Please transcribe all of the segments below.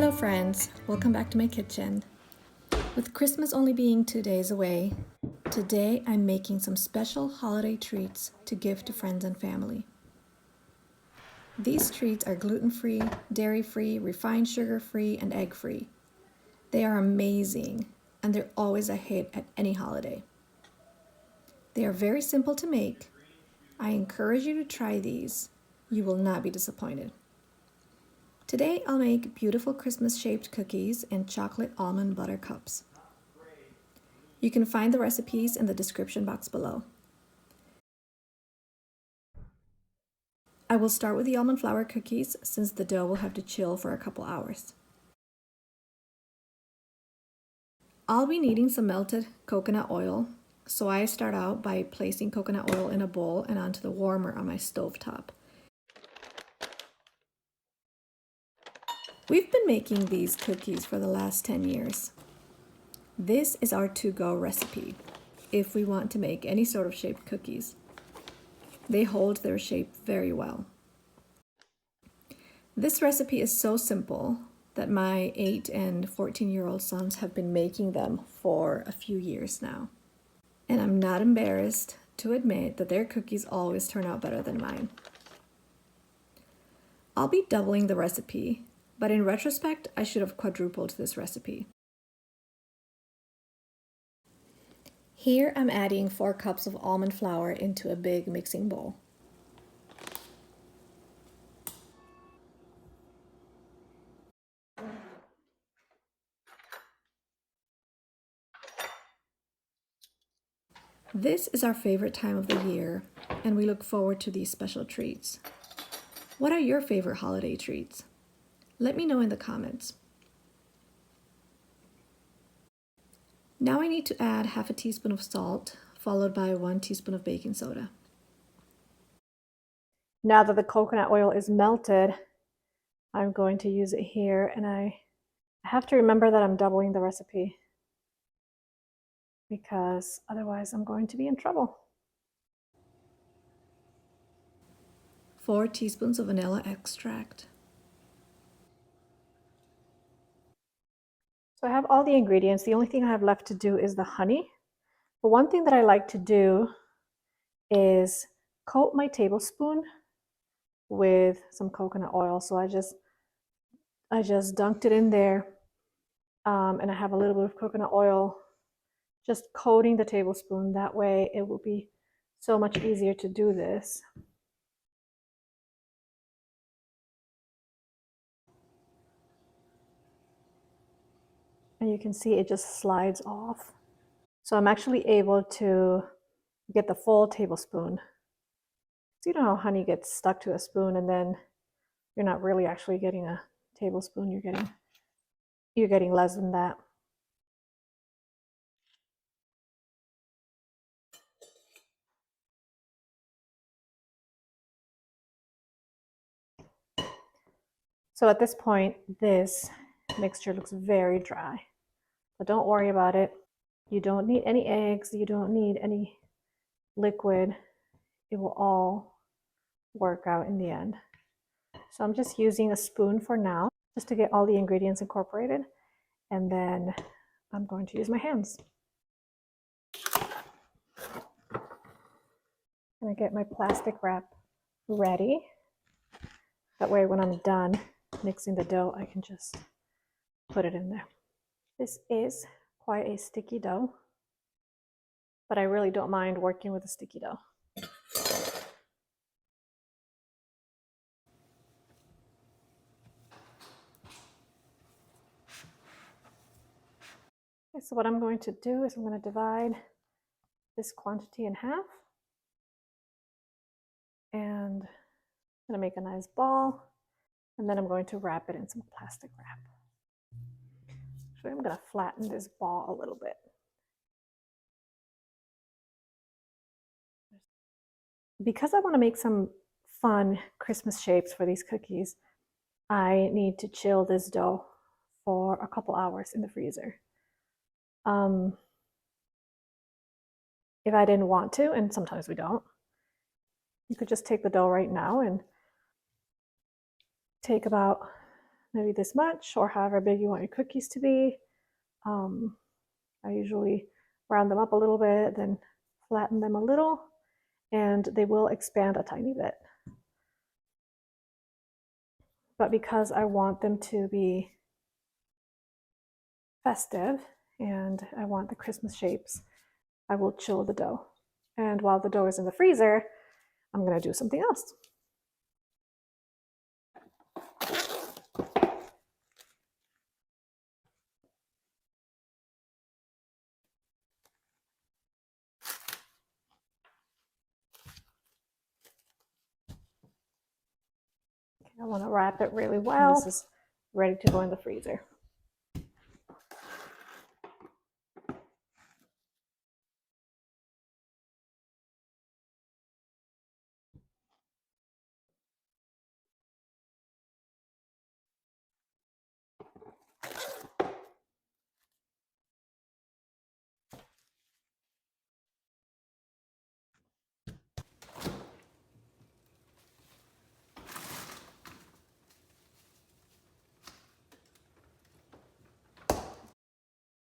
Hello friends, welcome back to my kitchen. With Christmas only being 2 days away, today I'm making some special holiday treats to give to friends and family. These treats are gluten-free, dairy-free, refined sugar-free, and egg-free. They are amazing, and they're always a hit at any holiday. They are very simple to make. I encourage you to try these. You will not be disappointed. Today I'll make beautiful Christmas-shaped cookies in chocolate almond butter cups. You can find the recipes in the description box below. I will start with the almond flour cookies since the dough will have to chill for a couple hours. I'll be needing some melted coconut oil, so I start out by placing coconut oil in a bowl and onto the warmer on my stovetop. We've been making these cookies for the last 10 years. This is our to-go recipe if we want to make any sort of shaped cookies. They hold their shape very well. This recipe is so simple that my 8 and 14-year-old sons have been making them for a few years now. And I'm not embarrassed to admit that their cookies always turn out better than mine. I'll be doubling the recipe, but in retrospect, I should have quadrupled this recipe. Here I'm adding 4 cups of almond flour into a big mixing bowl. This is our favorite time of the year, and we look forward to these special treats. What are your favorite holiday treats? Let me know in the comments. Now I need to add half a teaspoon of salt, followed by 1 teaspoon of baking soda. Now that the coconut oil is melted, I'm going to use it here, and I have to remember that I'm doubling the recipe because otherwise I'm going to be in trouble. 4 teaspoons of vanilla extract. So I have all the ingredients. The only thing I have left to do is the honey. But one thing that I like to do is coat my tablespoon with some coconut oil. So I just dunked it in there, and I have a little bit of coconut oil just coating the tablespoon. That way it will be so much easier to do this. And you can see it just slides off. So I'm actually able to get the full tablespoon. So you know how honey gets stuck to a spoon and then you're not really actually getting a tablespoon, you're getting less than that. So at this point, this mixture looks very dry, but don't worry about it. You don't need any eggs, you don't need any liquid. It will all work out in the end. So I'm just using a spoon for now, just to get all the ingredients incorporated, and then I'm going to use my hands. I'm gonna get my plastic wrap ready. That way when I'm done mixing the dough, I can just put it in there. This is quite a sticky dough, but I really don't mind working with a sticky dough. Okay, so what I'm going to do is I'm going to divide this quantity in half, and I'm going to make a nice ball, and then I'm going to wrap it in some plastic wrap. Actually, I'm going to flatten this ball a little bit. Because I want to make some fun Christmas shapes for these cookies, I need to chill this dough for a couple hours in the freezer. If I didn't want to, and sometimes we don't, you could just take the dough right now and take about maybe this much, or however big you want your cookies to be. I usually round them up a little bit, then flatten them a little, and they will expand a tiny bit. But because I want them to be festive and I want the Christmas shapes, I will chill the dough. And while the dough is in the freezer, I'm going to do something else. I want to wrap it really well. This is ready to go in the freezer.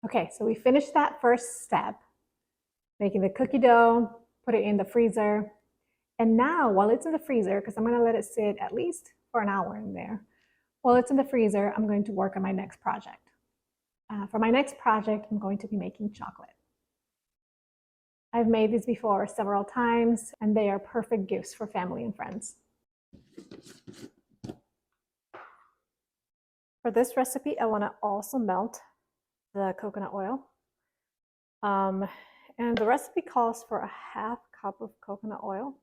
Okay, so we finished that first step, making the cookie dough, put it in the freezer. And now, while it's in the freezer, because I'm going to let it sit at least for an hour in there, while it's in the freezer, I'm going to work on my next project. For my next project, I'm going to be making chocolate. I've made these before several times, and they are perfect gifts for family and friends. For this recipe, I want to also melt the coconut oil. And the recipe calls for a half cup of coconut oil.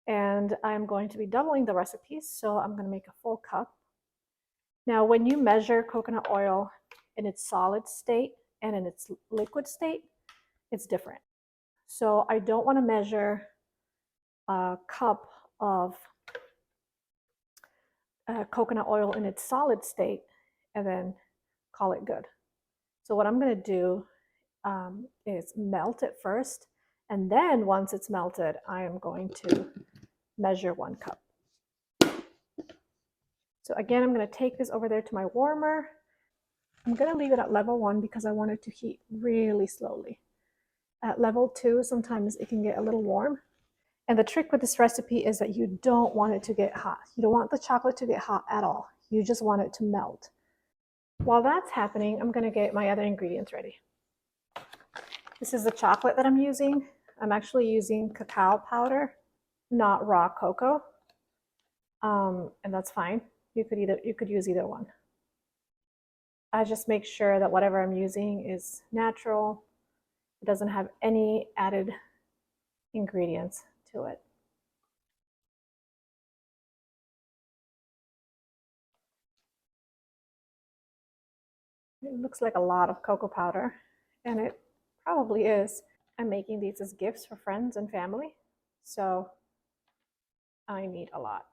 And I'm going to be doubling the recipes, so I'm going to make a full cup. Now, when you measure coconut oil in its solid state and in its liquid state, it's different. So I don't want to measure a cup of coconut oil in its solid state and then call it good. So what I'm going to do is melt it first, and then once it's melted, I am going to measure 1 cup. So again, I'm going to take this over there to my warmer. I'm going to leave it at level 1 because I want it to heat really slowly. At level 2, sometimes it can get a little warm. And the trick with this recipe is that you don't want it to get hot. You don't want the chocolate to get hot at all. You just want it to melt. While that's happening, I'm going to get my other ingredients ready. This is the chocolate that I'm using. I'm actually using cacao powder, not raw cocoa. And that's fine. You could use either one. I just make sure that whatever I'm using is natural. It doesn't have any added ingredients to it. It looks like a lot of cocoa powder, and it probably is. I'm making these as gifts for friends and family, so I need a lot.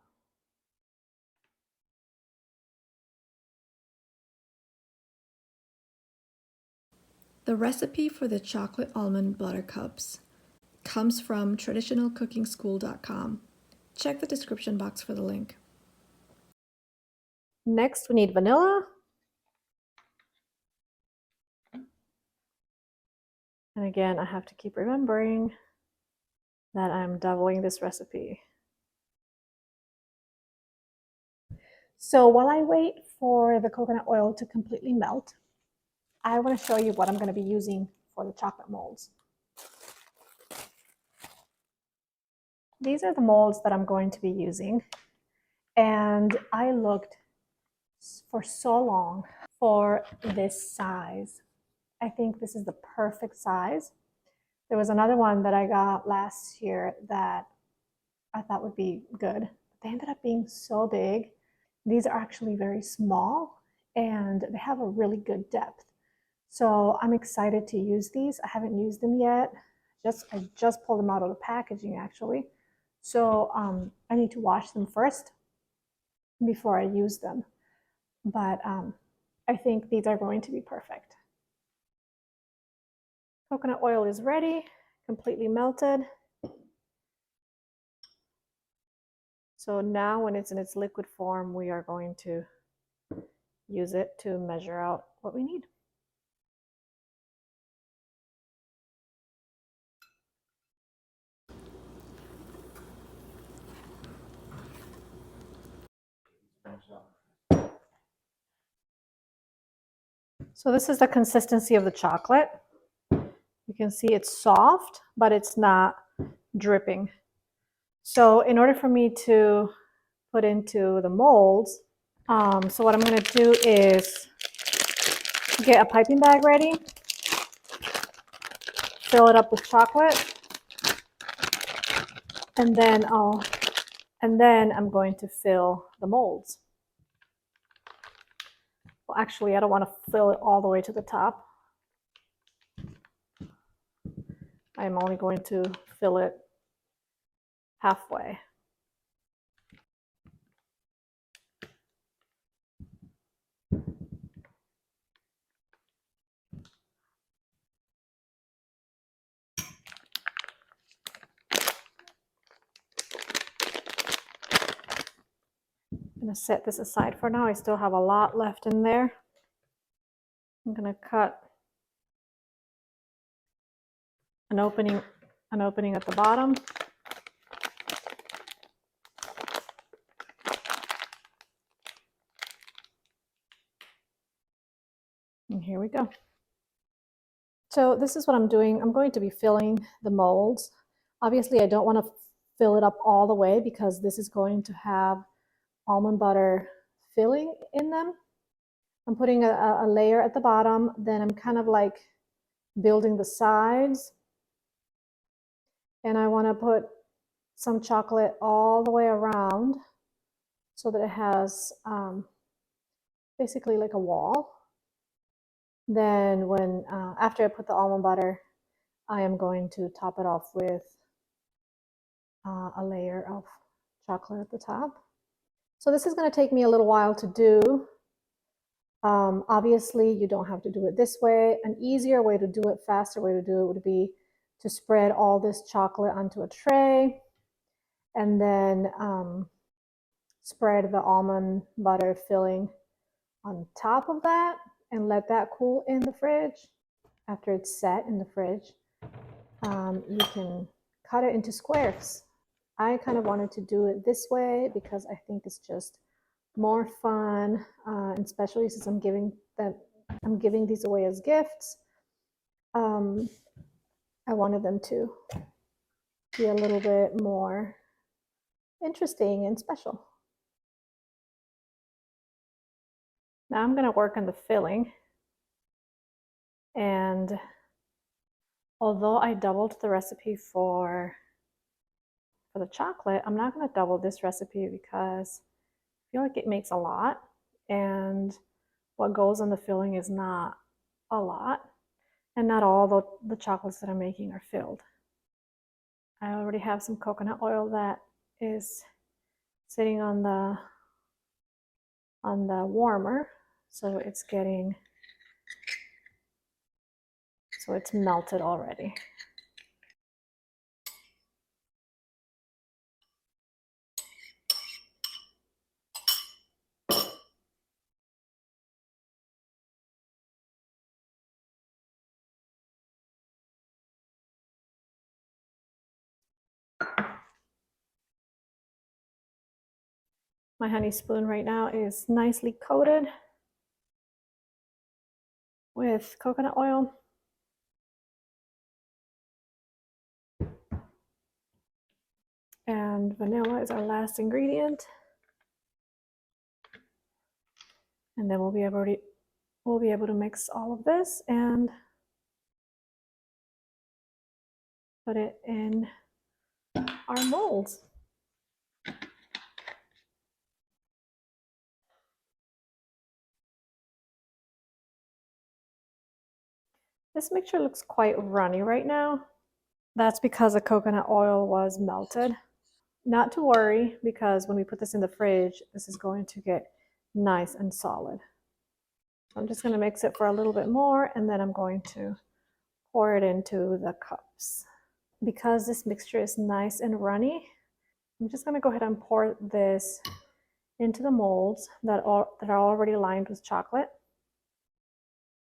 The recipe for the chocolate almond butter cups comes from traditionalcookingschool.com. Check the description box for the link. Next, we need vanilla. And again, I have to keep remembering that I'm doubling this recipe. So while I wait for the coconut oil to completely melt, I want to show you what I'm going to be using for the chocolate molds. These are the molds that I'm going to be using. And I looked for so long for this size. I think this is the perfect size. There was another one that I got last year that I thought would be good. They ended up being so big. These are actually very small and they have a really good depth. So I'm excited to use these. I haven't used them yet. I just pulled them out of the packaging actually. So I need to wash them first before I use them. But I think these are going to be perfect. Coconut oil is ready, completely melted. So now when it's in its liquid form, we are going to use it to measure out what we need. So this is the consistency of the chocolate. You can see it's soft, but it's not dripping. So in order for me to put into the molds, so what I'm going to do is get a piping bag ready, fill it up with chocolate, and then I'm going to fill the molds. Well, actually, I don't want to fill it all the way to the top. I'm only going to fill it halfway. I'm going to set this aside for now. I still have a lot left in there. I'm going to cut an opening at the bottom. And here we go. So this is what I'm doing. I'm going to be filling the molds. Obviously, I don't want to fill it up all the way because this is going to have almond butter filling in them. I'm putting a layer at the bottom, then I'm kind of like building the sides. And I want to put some chocolate all the way around so that it has basically like a wall. Then when after I put the almond butter, I am going to top it off with a layer of chocolate at the top. So this is going to take me a little while to do. Obviously, you don't have to do it this way. An easier way to do it, faster way to do it would be to spread all this chocolate onto a tray and then spread the almond butter filling on top of that and let that cool in the fridge. After it's set in the fridge, you can cut it into squares. I kind of wanted to do it this way because I think it's just more fun, and especially since I'm giving these away as gifts. I wanted them to be a little bit more interesting and special. Now I'm going to work on the filling, and although I doubled the recipe for the chocolate, I'm not going to double this recipe because I feel like it makes a lot, and what goes on the filling is not a lot, and not all the chocolates that I'm making are filled. I already have some coconut oil that is sitting on the warmer, so it's melted already. My honey spoon right now is nicely coated with coconut oil. And vanilla is our last ingredient. And then we'll be able to mix all of this and put it in our molds. This mixture looks quite runny right now. That's because the coconut oil was melted. Not to worry, because when we put this in the fridge, this is going to get nice and solid. I'm just going to mix it for a little bit more, and then I'm going to pour it into the cups. Because this mixture is nice and runny, I'm just going to go ahead and pour this into the molds that are already lined with chocolate.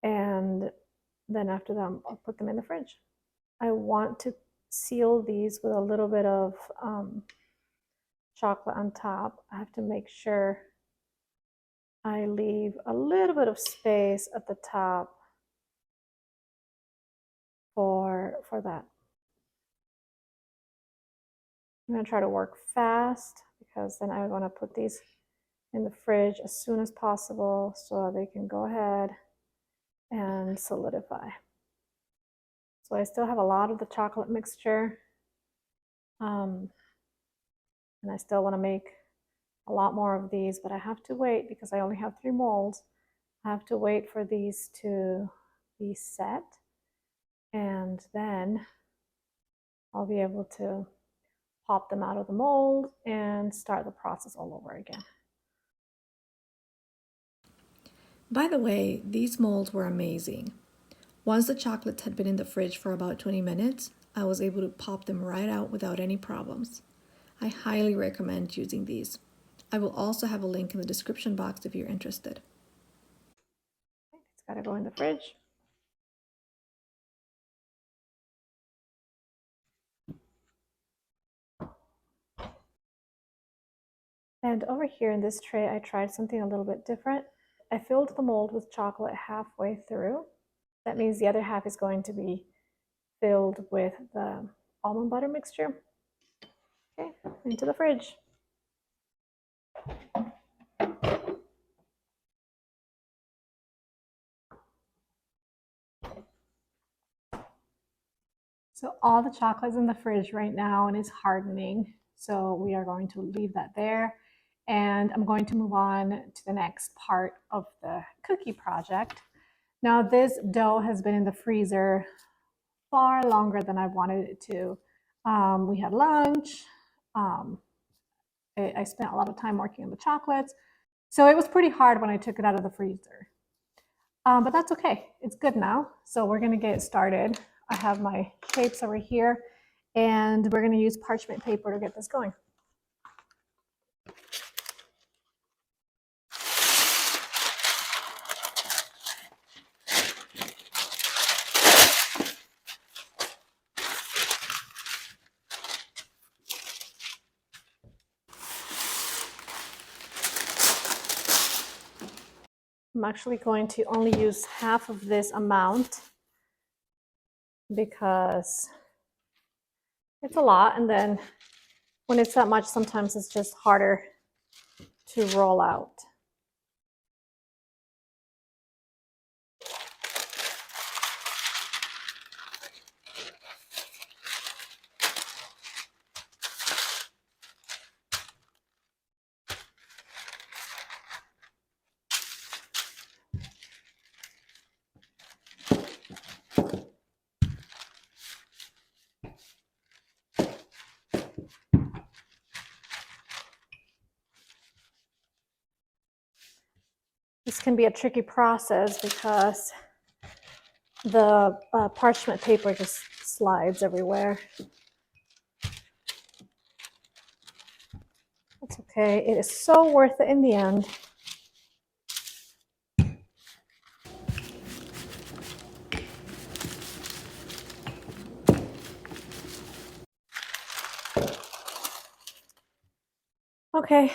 And then after that, I'll put them in the fridge. I want to seal these with a little bit of chocolate on top. I have to make sure I leave a little bit of space at the top for that. I'm going to try to work fast because then I want to put these in the fridge as soon as possible so they can go ahead and solidify. So I still have a lot of the chocolate mixture, and I still want to make a lot more of these, but I have to wait because I only have 3 molds. I have to wait for these to be set, and then I'll be able to pop them out of the mold and start the process all over again. By the way, these molds were amazing. Once the chocolates had been in the fridge for about 20 minutes, I was able to pop them right out without any problems. I highly recommend using these. I will also have a link in the description box if you're interested. It's got to go in the fridge. And over here in this tray, I tried something a little bit different. I filled the mold with chocolate halfway through. That means the other half is going to be filled with the almond butter mixture. Okay, into the fridge. So all the chocolate's in the fridge right now and it's hardening. So we are going to leave that there. And I'm going to move on to the next part of the cookie project. Now this dough has been in the freezer far longer than I wanted it to. We had lunch. I spent a lot of time working on the chocolates. So it was pretty hard when I took it out of the freezer. But that's okay. It's good now. So we're going to get started. I have my shapes over here, and we're going to use parchment paper to get this going. I'm actually going to only use half of this amount because it's a lot, and then when it's that much, sometimes it's just harder to roll out. This can be a tricky process because the parchment paper just slides everywhere. That's okay. It is so worth it in the end. Okay,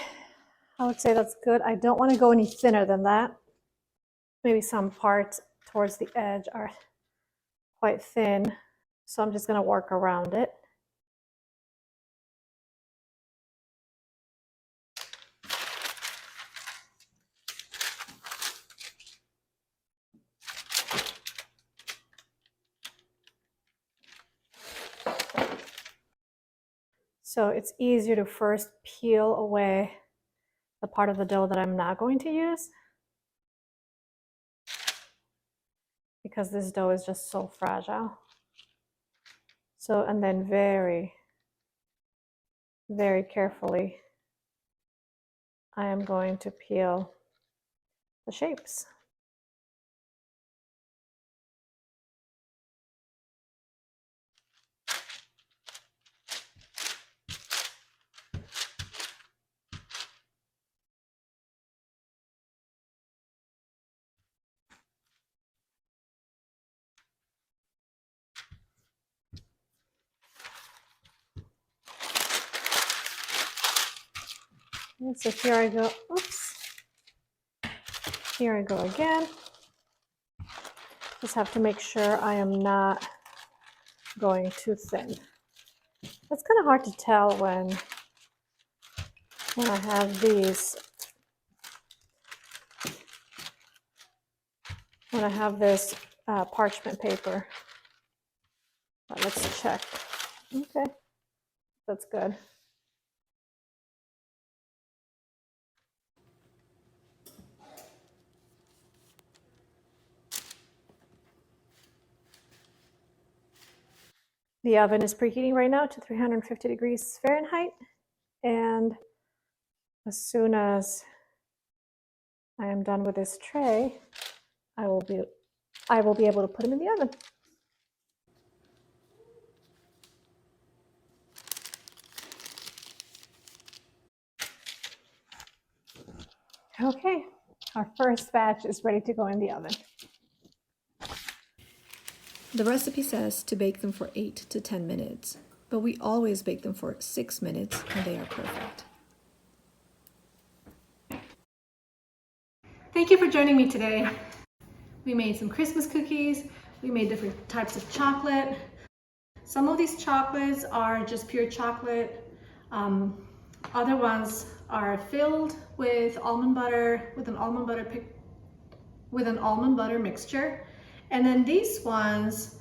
I would say that's good. I don't want to go any thinner than that. Maybe some parts towards the edge are quite thin, so I'm just going to work around it. So it's easier to first peel away the part of the dough that I'm not going to use, because this dough is just so fragile. So, and then very, very carefully, I am going to peel the shapes. And so here I go. Oops. Here I go again. Just have to make sure I am not going too thin. It's kind of hard to tell when I have these, when I have this parchment paper. But let's check. Okay, that's good. The oven is preheating right now to 350 degrees Fahrenheit. And as soon as I am done with this tray, I will be able to put them in the oven. Okay, our first batch is ready to go in the oven. The recipe says to bake them for 8 to 10 minutes, but we always bake them for 6 minutes and they are perfect. Thank you for joining me today. We made some Christmas cookies. We made different types of chocolate. Some of these chocolates are just pure chocolate. Other ones are filled with almond butter, with an almond butter mixture. And then these ones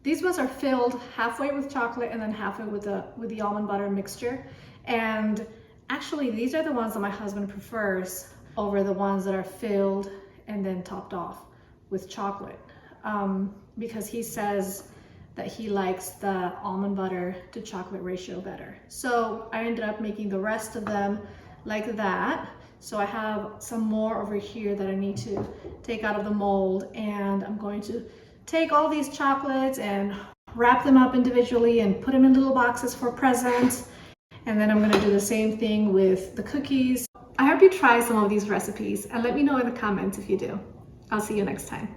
are filled halfway with chocolate and then halfway with the almond butter mixture. And actually, these are the ones that my husband prefers over the ones that are filled and then topped off with chocolate, because he says that he likes the almond butter to chocolate ratio better. So I ended up making the rest of them like that. So I have some more over here that I need to take out of the mold, and I'm going to take all these chocolates and wrap them up individually and put them in little boxes for presents. And then I'm going to do the same thing with the cookies. I hope you try some of these recipes and let me know in the comments if you do. I'll see you next time.